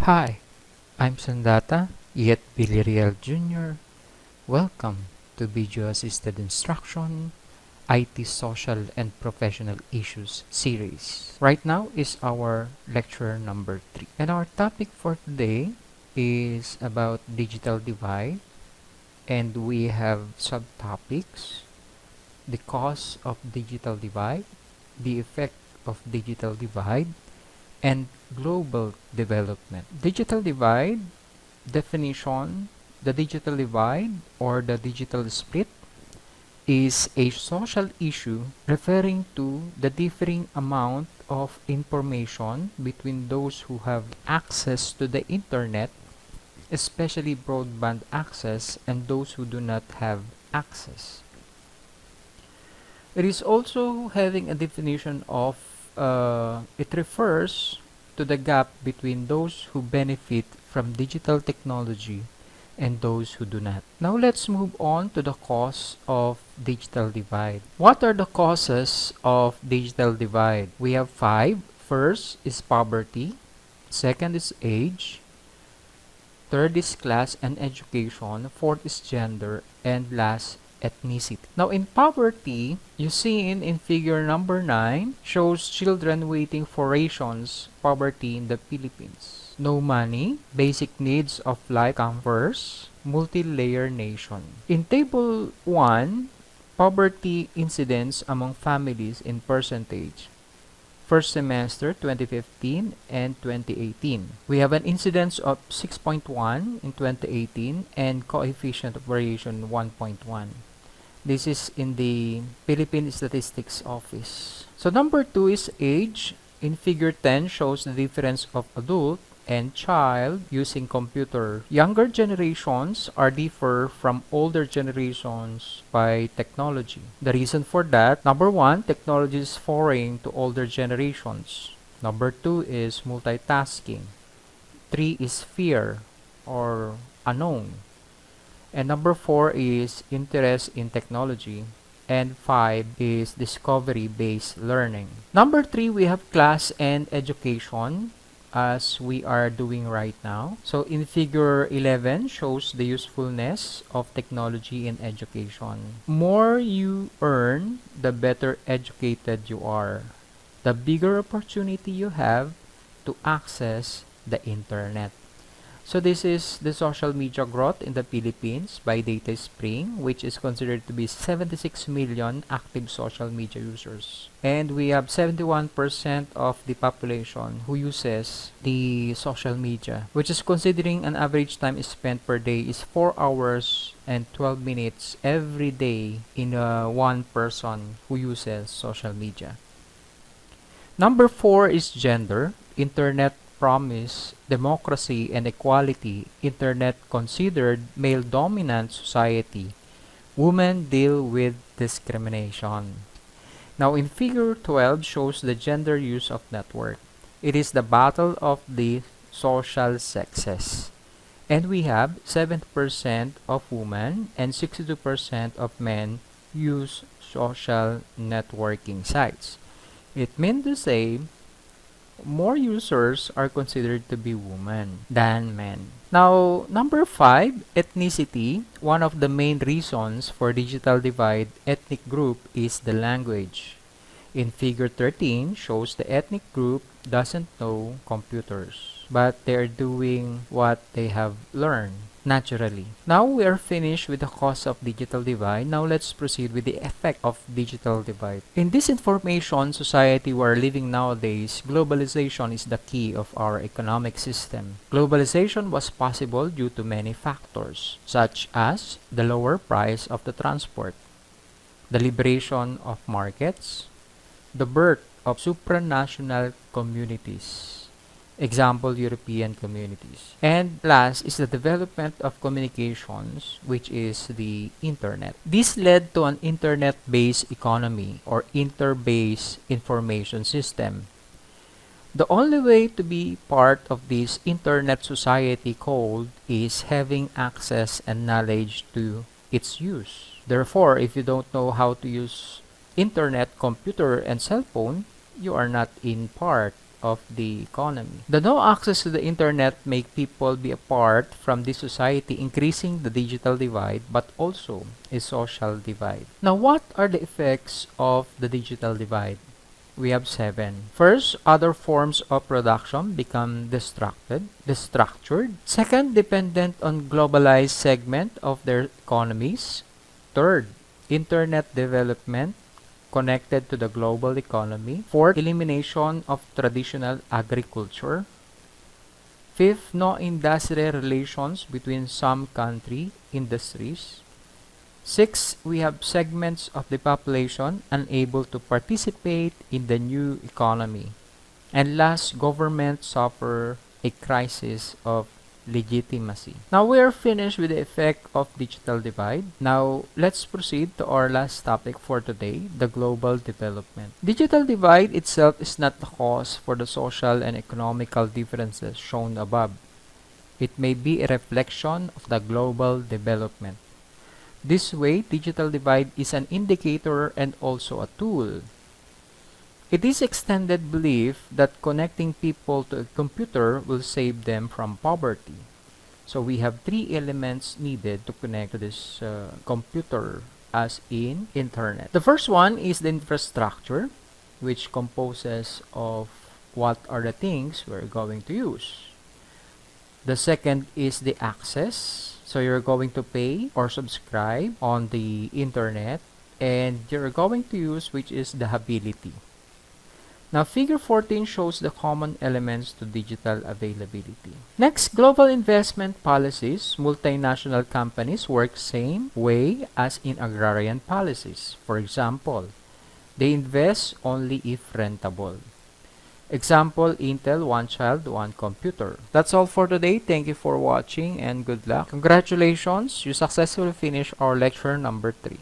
Hi, I'm Sandata, yet Villarreal Jr. Welcome to Video Assisted Instruction, IT Social and Professional Issues series. Right now is our lecture number 3. And our topic for today is about digital divide, and we have subtopics: the cause of digital divide, the effect of digital divide, and global development. Digital divide definition: the digital divide or the digital split is a social issue referring to the differing amount of information between those who have access to the internet, especially broadband access, and those who do not have access. It is also having a definition of it refers to the gap between those who benefit from digital technology and those who do not. Now let's move on to the cause of digital divide. What are the causes of digital divide? We have 5. First is poverty. Second is age. Third is class and education. Fourth is gender. And last, ethnicity. Now in poverty, you see in figure number 9 shows children waiting for rations. Poverty in the Philippines. No money, basic needs of life come first, multi-layer nation. In table 1, poverty incidence among families in percentage. First semester 2015 and 2018. We have an incidence of 6.1 in 2018 and coefficient of variation 1.1. This is in the Philippine Statistics Office. So number 2 is age. In figure 10 shows the difference of adult and child using computer. Younger generations are differ from older generations by technology. The reason for that: number 1, technology is foreign to older generations. Number 2 is multitasking. 3 is fear or unknown. And number 4 is interest in technology. And 5 is discovery-based learning. Number 3, we have class and education, as we are doing right now. So in figure 11 shows the usefulness of technology in education. More you earn, the better educated you are. The bigger opportunity you have to access the internet. So this is the social media growth in the Philippines by Data Spring, which is considered to be 76 million active social media users. And we have 71% of the population who uses the social media, which is considering an average time spent per day is 4 hours and 12 minutes every day in one person who uses social media. Number 4 is gender. Internet promise democracy and equality. Internet considered male-dominant society. Women deal with discrimination. Now in figure 12 shows the gender use of network. It is the battle of the social sexes. And we have 70% of women and 62% of men use social networking sites. It means to say more users are considered to be women than men. Now, number 5, ethnicity. One of the main reasons for digital divide ethnic group is the language. In figure 13 shows the ethnic group doesn't know computers, but they are doing what they have learned naturally. Now we are finished with the cause of digital divide. Now let's proceed with the effect of digital divide. In this information society we are living nowadays, globalization is the key of our economic system. Globalization was possible due to many factors, such as the lower price of the transport, the liberation of markets, the birth of supranational communities. Example, European communities. And last is the development of communications, which is the internet. This led to an internet-based economy or inter-based information system. The only way to be part of this internet society called is having access and knowledge to its use. Therefore, if you don't know how to use internet, computer, and cell phone, you are not in part of the economy. The no access to the internet make people be apart from the society, increasing the digital divide, but also a social divide. Now, what are the effects of the digital divide? We have 7. First, other forms of production become destructured. Second, dependent on globalized segment of their economies. Third, internet development connected to the global economy. Fourth, elimination of traditional agriculture. Fifth, no industrial relations between some country industries. Six, we have segments of the population unable to participate in the new economy. And last, government suffer a crisis of legitimacy. Now we are finished with the effect of digital divide. Now let's proceed to our last topic for today, the global development. Digital divide itself is not the cause for the social and economical differences shown above. It may be a reflection of the global development. This way, digital divide is an indicator and also a tool. It is extended belief that connecting people to a computer will save them from poverty. So we have 3 elements needed to connect to this computer as in internet. The first one is the infrastructure, which composes of what are the things we're going to use. The second is the access. So you're going to pay or subscribe on the internet, and you're going to use, which is the ability. Now, figure 14 shows the common elements to digital availability. Next, global investment policies. Multinational companies work same way as in agrarian policies. For example, they invest only if rentable. Example, Intel, one child, one computer. That's all for today. Thank you for watching and good luck. Congratulations, you successfully finished our lecture number 3.